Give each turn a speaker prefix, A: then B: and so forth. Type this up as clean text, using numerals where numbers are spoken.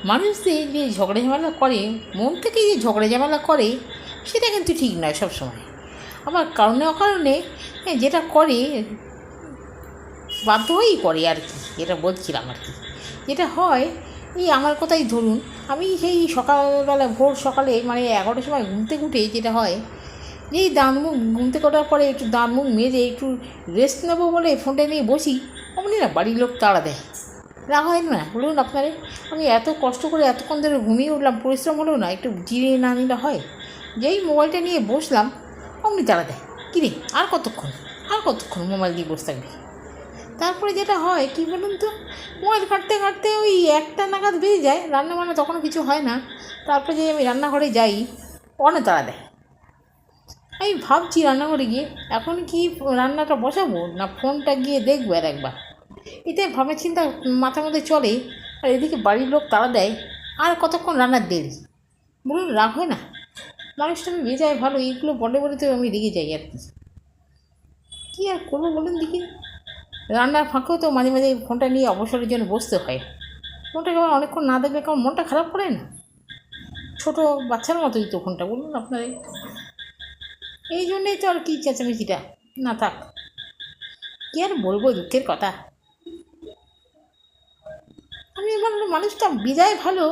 A: মানুষদের যে ঝগড়া ঝামেলা করে, মন থেকে যে ঝগড়া ঝামেলা করে, সেটা কিন্তু ঠিক নয় সবসময়। আবার কারণে অকারণে যেটা করে বাধ্য হয়েই করে আর কি, যেটা বলছিলাম আর কি। যেটা হয়, এই আমার কথাই ধরুন, আমি সেই সকালবেলা ভোর সকালে মানে 11টার সময় ঘুম থেকে উঠে যেটা হয়, এই দাঁত মুখ ঘুম থেকে ওঠার পরে একটু দাঁত মুখ মেজে একটু রেস্ট নেবো বলে ফোনটা নিয়ে বসি, অমনি না বাড়ির লোক তাড়া দেয়। রাগ হয় না বলুন আপনারে? আমি এত কষ্ট করে এতক্ষণ ধরে ঘুমিয়ে উঠলাম, পরিশ্রম হলেও না, একটু জিরিয়ে না নিলে হয়? যেই মোবাইলটা নিয়ে বসলাম, অমনি তাড়া দেয়, কিরে আর কতক্ষণ মোবাইল দিয়ে বসে থাকবি? তারপরে যেটা হয় কী বলুন তো, মোবাইল ঘাঁটতে ঘাঁটতে ওই 1টা নাগাদ বেজে যায়, রান্না বান্না তখনও কিছু হয় না। তারপরে যে আমি রান্নাঘরে যাই, অনেক তাড়া দেয়। আমি ভাবছি রান্নাঘরে গিয়ে এখন কি রান্নাটা বসাবো না ফোনটা গিয়ে দেখবো আর একবার, এটাই ভাবে চিন্তা মাথার মধ্যে চলে। আর এদিকে বাড়ির লোক তাড়া দেয়, আর কতক্ষণ রান্নার দেরি? বলুন, রাগ হয় না? মানুষটা আমি বেজায় ভালো, এইগুলো বলে বলে তো আমি রেগে যাই আর কি। কী আর করবো বলুন দেখি? রান্নার ফাঁকেও তো মাঝে মাঝে ফোনটা নিয়ে অবসরের জন্য বসতে হয়। ফোনটাকে আবার অনেকক্ষণ না দেখলে কেমন মনটা খারাপ করে না? ছোটো বাচ্চার মতোই তো ফোনটা, বলুন আপনার। এই জন্যেই তো আর কি চেঁচামেচিটা। না থাক, কী আর বলবো, দুঃখের কথা। আমি বললাম মানুষটা বিদায় ভালো,